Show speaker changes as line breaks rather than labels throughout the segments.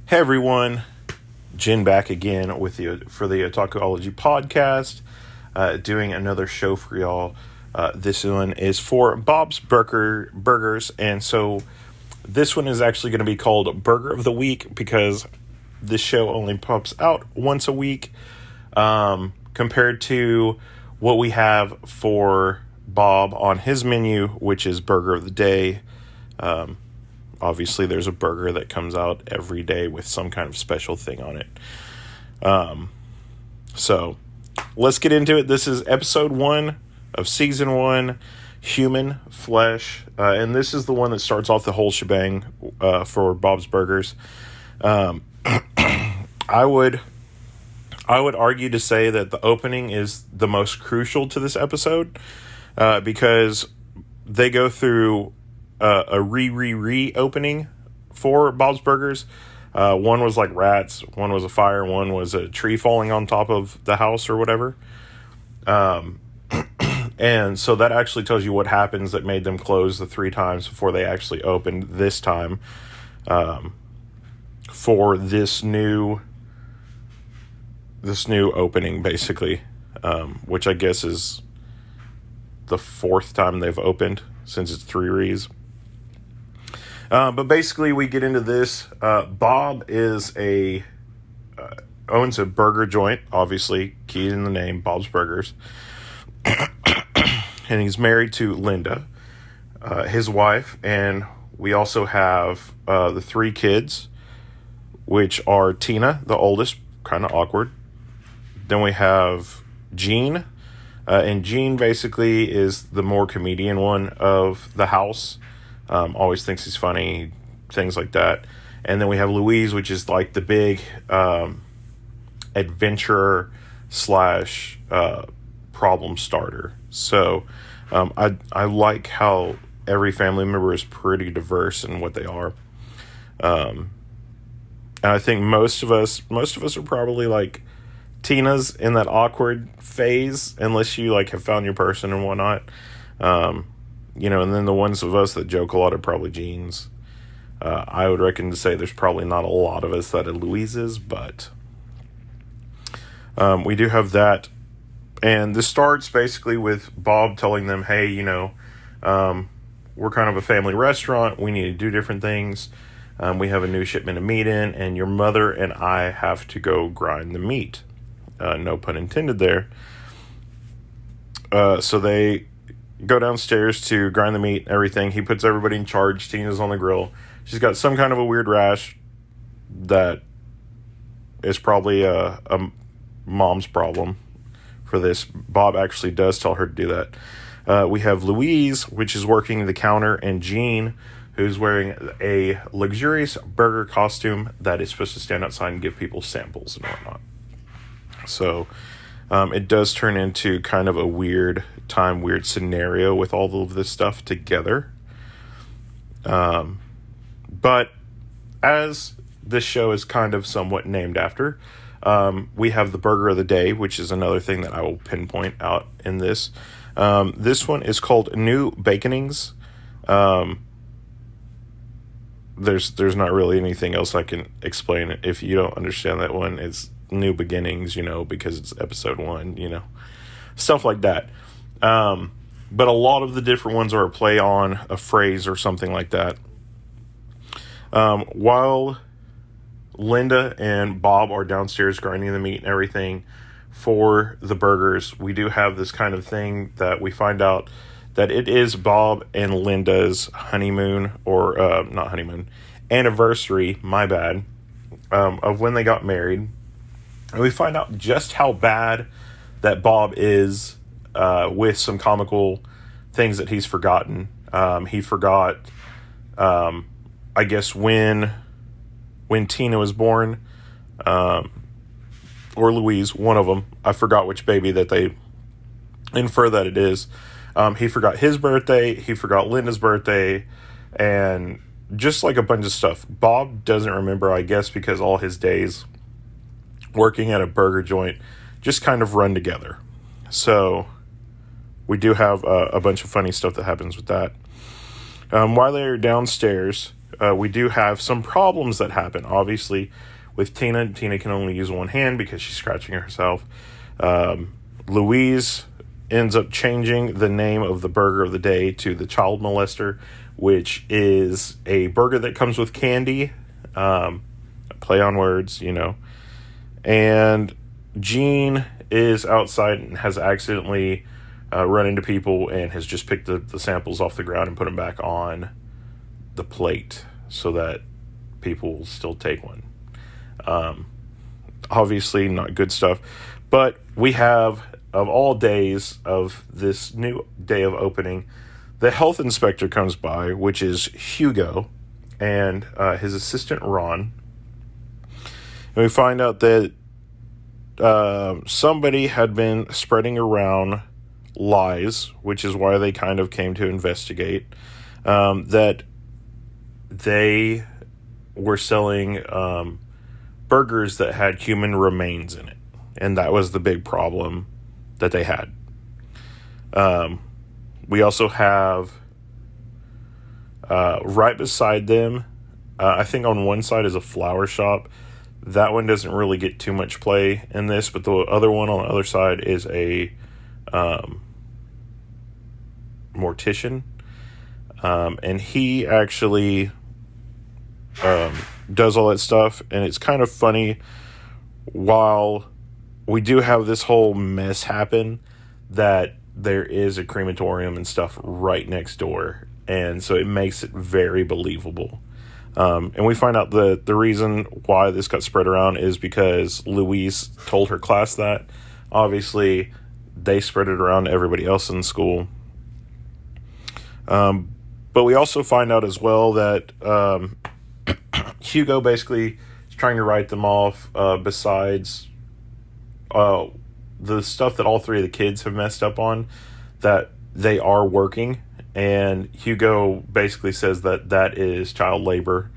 Hey everyone, Jen back again with you for the Otakuology podcast, doing another show for y'all. This one is for Bob's Burgers, and so this one is actually going to be called Burger of the Week because this show only pops out once a week, compared to what we have for Bob on his menu, which is Burger of the Day. Obviously, there's a burger that comes out every day with some kind of special thing on it. So, let's get into it. This is episode 1 of season 1, Human Flesh. And this is the one that starts off the whole shebang for Bob's Burgers. I would argue to say that the opening is the most crucial to this episode because they go through a re-opening for Bob's Burgers. One was like rats, one was a fire, one was a tree falling on top of the house or whatever. And so that actually tells you what happens that made them close the 3 times before they actually opened this time, for this new opening, basically, which I guess is the 4th time they've opened since it's 3 re's. But basically, we get into this. Bob is owns a burger joint, obviously, key in the name, Bob's Burgers. And he's married to Linda, his wife, and we also have the 3 kids, which are Tina, the oldest, kind of awkward. Then we have Gene, and Gene basically is the more comedian one of the house. Always thinks he's funny, things like that. And then we have Louise, which is like the big adventurer / problem starter. So I like how every family member is pretty diverse in what they are. And I think most of us are probably like Tina's in that awkward phase, unless you like have found your person and whatnot. And then the ones of us that joke a lot are probably Gene's. I would reckon to say there's probably not a lot of us that are Louise's, but we do have that. And this starts basically with Bob telling them, hey, we're kind of a family restaurant. We need to do different things. We have a new shipment of meat in, and your mother and I have to go grind the meat. No pun intended there. So they go downstairs to grind the meat and everything. He puts everybody in charge. Tina's on the grill. She's got some kind of a weird rash that is probably a mom's problem for this. Bob actually does tell her to do that. We have Louise, which is working the counter, and Gene, who's wearing a luxurious burger costume that is supposed to stand outside and give people samples and whatnot. So it does turn into kind of a weird scenario with all of this stuff together. But as this show is kind of somewhat named after, we have the Burger of the Day, which is another thing that I will pinpoint out in this. This one is called New Baconings. There's not really anything else I can explain. If you don't understand that one, it's New Beginnings, because it's episode 1, stuff like that. But a lot of the different ones are a play on a phrase or something like that. While Linda and Bob are downstairs grinding the meat and everything for the burgers, we do have this kind of thing that we find out that it is Bob and Linda's honeymoon, or not honeymoon, anniversary, my bad, of when they got married. And we find out just how bad that Bob is with some comical things that he's forgotten. He forgot, I guess, when Tina was born, or Louise, one of them. I forgot which baby that they infer that it is. He forgot his birthday. He forgot Linda's birthday. And just like a bunch of stuff. Bob doesn't remember, I guess, because all his days working at a burger joint just kind of run together. So we do have a bunch of funny stuff that happens with that. While they're downstairs, we do have some problems that happen. Obviously, with Tina can only use one hand because she's scratching herself. Louise ends up changing the name of the burger of the day to the child molester, which is a burger that comes with candy. Play on words, And Jean is outside and has accidentally run into people and has just picked the samples off the ground and put them back on the plate so that people will still take one. Obviously not good stuff, but we have, of all days of this new day of opening, the health inspector comes by, which is Hugo, and his assistant Ron, and we find out that somebody had been spreading around lies, which is why they kind of came to investigate, that they were selling burgers that had human remains in it, and that was the big problem that they had. We also have right beside them, I think on one side is a flower shop. That one doesn't really get too much play in this, but the other one on the other side is a mortician, and he actually does all that stuff, and it's kind of funny. While we do have this whole mess happen, that there is a crematorium and stuff right next door, and so it makes it very believable. And we find out the reason why this got spread around is because Louise told her class that. Obviously, they spread it around to everybody else in school. But we also find out as well that Hugo basically is trying to write them off, besides the stuff that all three of the kids have messed up on, that they are working. And Hugo basically says that that is child labor,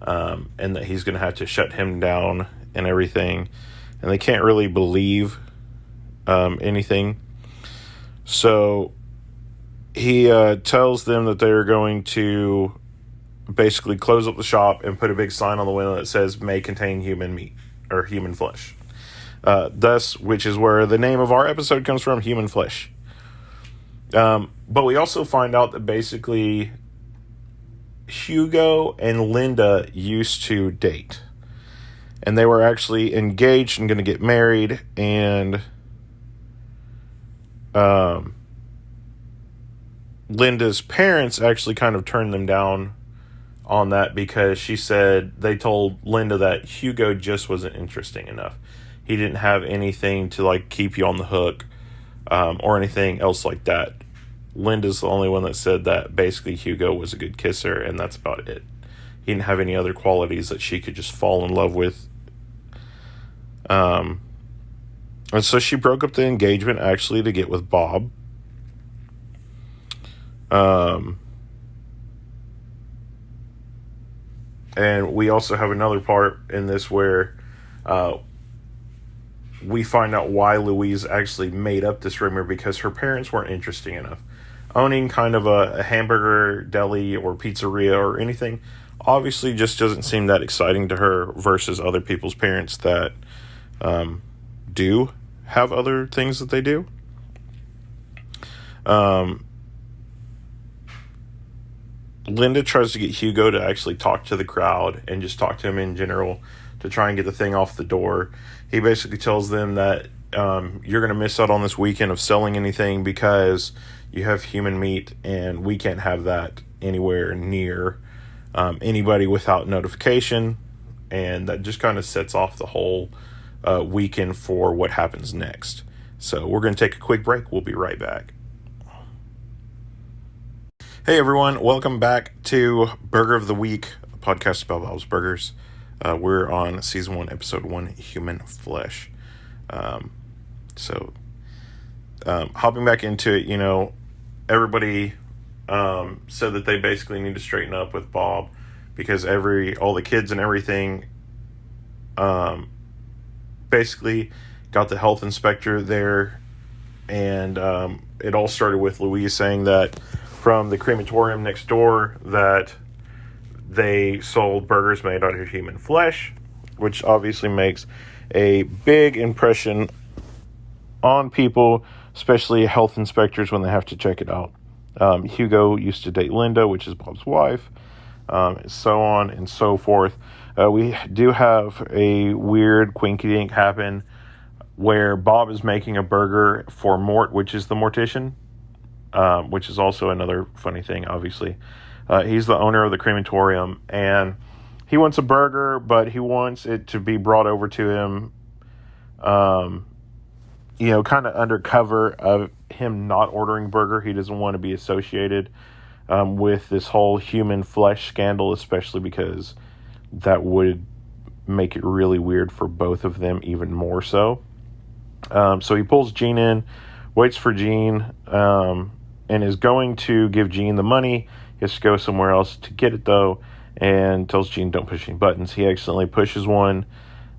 and that he's going to have to shut him down and everything. And they can't really believe anything. So he tells them that they're going to basically close up the shop and put a big sign on the window that says may contain human meat or human flesh. Thus, which is where the name of our episode comes from, Human Flesh. But we also find out that basically Hugo and Linda used to date, and they were actually engaged and going to get married, and Linda's parents actually kind of turned them down on that because she said they told Linda that Hugo just wasn't interesting enough. He didn't have anything to like keep you on the hook, or anything else like that. Linda's the only one that said that basically Hugo was a good kisser, and that's about it. He didn't have any other qualities that she could just fall in love with. And so she broke up the engagement actually to get with Bob. And we also have another part in this where we find out why Louise actually made up this rumor, because her parents weren't interesting enough. Owning kind of a hamburger deli or pizzeria or anything obviously just doesn't seem that exciting to her versus other people's parents that do have other things that they do. Linda tries to get Hugo to actually talk to the crowd and just talk to him in general to try and get the thing off the door. He basically tells them that you're going to miss out on this weekend of selling anything because you have human meat, and we can't have that anywhere near anybody without notification. And that just kind of sets off the whole weekend for what happens next. So we're going to take a quick break. We'll be right back. Hey everyone, welcome back to Burger of the Week, a podcast about Bob's Burgers. We're on season 1, episode 1, Human Flesh. Hopping back into it, everybody said that they basically need to straighten up with Bob because all the kids and everything basically got the health inspector there, and it all started with Louise saying that from the crematorium next door that they sold burgers made out of human flesh, which obviously makes a big impression on people, especially health inspectors when they have to check it out. Hugo used to date Linda, which is Bob's wife, so on and so forth. We do have a weird quinky-dink happen where Bob is making a burger for Mort, which is the mortician, which is also another funny thing, obviously. He's the owner of the crematorium, and he wants a burger, but he wants it to be brought over to him, kind of under cover of him not ordering burger. He doesn't want to be associated with this whole human flesh scandal, especially because that would make it really weird for both of them even more so. So he pulls Gene in, waits for Gene, and is going to give Gene the money. He has to go somewhere else to get it, though, and tells Gene don't push any buttons. He accidentally pushes one,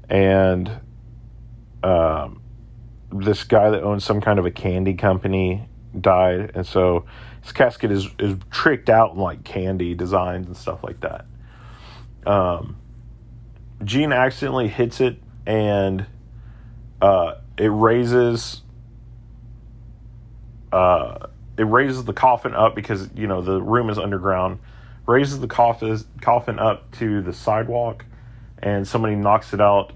and this guy that owns some kind of a candy company died, and so his casket is tricked out in like candy designs and stuff like that. Gene accidentally hits it, and it raises the coffin up because the room is underground. Raises the coffin up to the sidewalk, and somebody knocks it out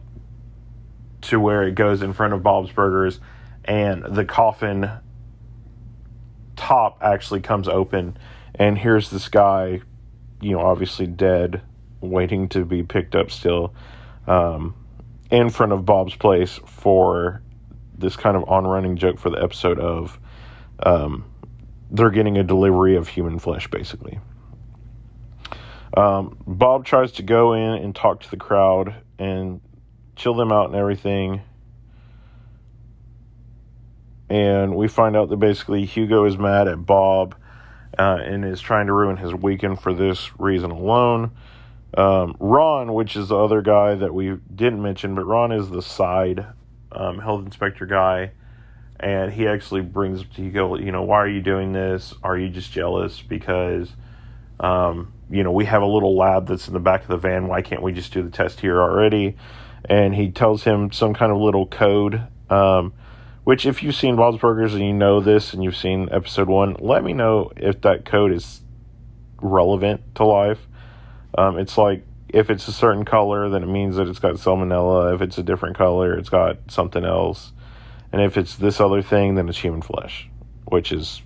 to where it goes in front of Bob's Burgers, and the coffin top actually comes open, and here's this guy, obviously dead, waiting to be picked up still, in front of Bob's place for this kind of on-running joke for the episode of they're getting a delivery of human flesh, basically. Bob tries to go in and talk to the crowd and chill them out and everything. And we find out that basically Hugo is mad at Bob and is trying to ruin his weekend for this reason alone. Ron, which is the other guy that we didn't mention, but Ron is the side health inspector guy. And he actually brings up to Hugo, why are you doing this? Are you just jealous because, we have a little lab that's in the back of the van. Why can't we just do the test here already? And he tells him some kind of little code, which if you've seen Bob's Burgers and you know this and you've seen episode 1, let me know if that code is relevant to life. It's like, if it's a certain color, then it means that it's got salmonella. If it's a different color, it's got something else. And if it's this other thing, then it's human flesh, which is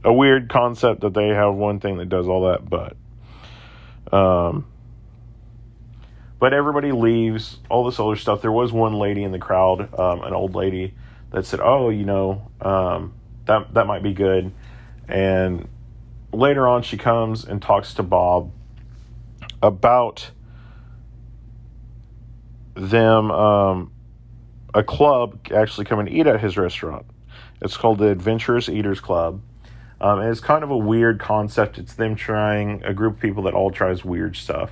a weird concept that they have one thing that does all that, but everybody leaves, all this other stuff. There was one lady in the crowd, an old lady, that said, that might be good. And later on, she comes and talks to Bob about them, a club actually coming to eat at his restaurant. It's called the Adventurous Eaters Club. And it's kind of a weird concept. It's them trying, a group of people that all tries weird stuff.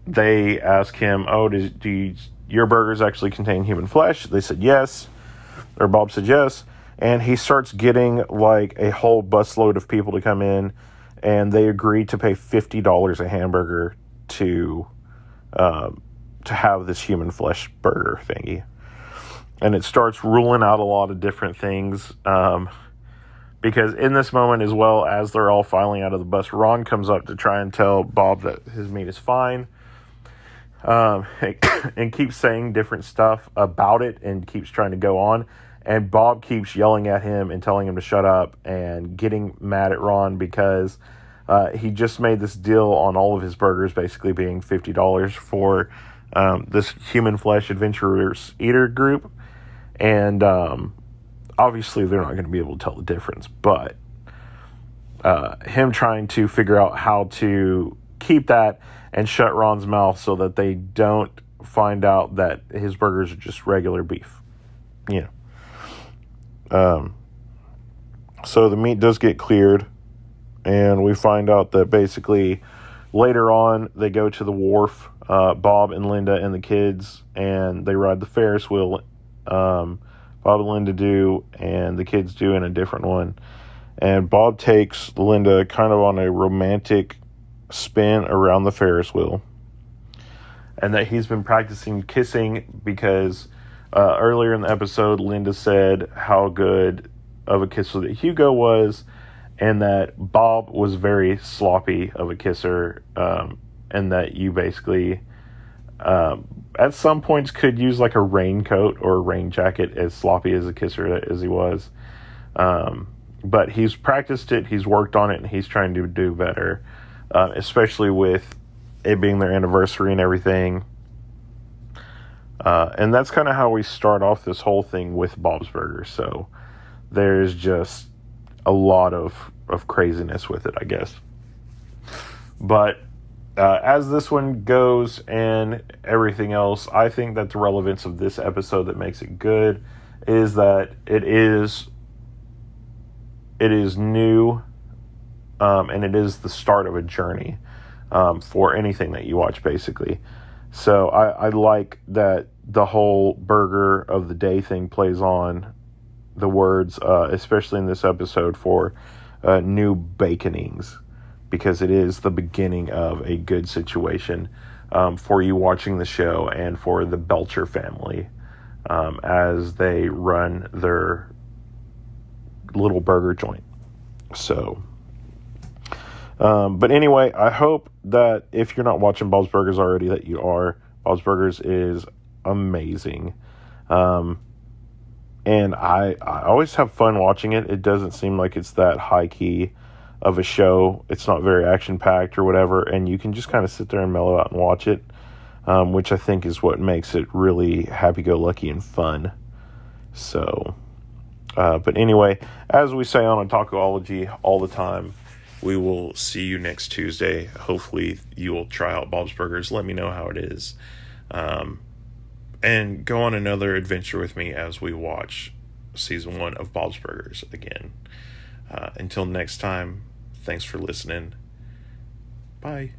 They ask him, do your burgers actually contain human flesh? They said yes, or Bob said yes. And he starts getting like a whole busload of people to come in, and they agree to pay $50 a hamburger to have this human flesh burger thingy. And it starts ruling out a lot of different things. Because in this moment, as well as they're all filing out of the bus, Ron comes up to try and tell Bob that his meat is fine. And keeps saying different stuff about it and keeps trying to go on. And Bob keeps yelling at him and telling him to shut up and getting mad at Ron because he just made this deal on all of his burgers basically being $50 for this human flesh adventurers eater group. And obviously they're not going to be able to tell the difference, but him trying to figure out how to keep that and shut Ron's mouth so that they don't find out that his burgers are just regular beef. So the meat does get cleared, and we find out that basically later on they go to the wharf, Bob and Linda and the kids, and they ride the Ferris wheel. Bob and Linda do, and the kids do in a different one. and Bob takes Linda kind of on a romantic spin around the Ferris wheel, and that he's been practicing kissing because earlier in the episode, Linda said how good of a kisser that Hugo was, and that Bob was very sloppy of a kisser, and that you basically at some points could use like a raincoat or a rain jacket, as sloppy as a kisser as he was. But he's practiced it, he's worked on it, and he's trying to do better, especially with it being their anniversary and everything. And that's kind of how we start off this whole thing with Bob's Burgers. So there's just a lot of craziness with it, I guess. But as this one goes and everything else, I think that the relevance of this episode that makes it good is that it is new, and it is the start of a journey for anything that you watch, basically. So I like that the whole burger of the day thing plays on the words, especially in this episode, for new baconings, because it is the beginning of a good situation for you watching the show and for the Belcher family as they run their little burger joint. So, but anyway, I hope that if you're not watching Bob's Burgers already, that you are. Bob's Burgers is amazing. And I always have fun watching it. It doesn't seem like it's that high key of a show. It's not very action packed or whatever, and you can just kind of sit there and mellow out and watch it, which I think is what makes it really happy-go-lucky and fun. So, but anyway, as we say on Otakuology all the time, we will see you next Tuesday. Hopefully you will try out Bob's Burgers. Let me know how it is. And go on another adventure with me as we watch season 1 of Bob's Burgers again. Until next time, thanks for listening. Bye.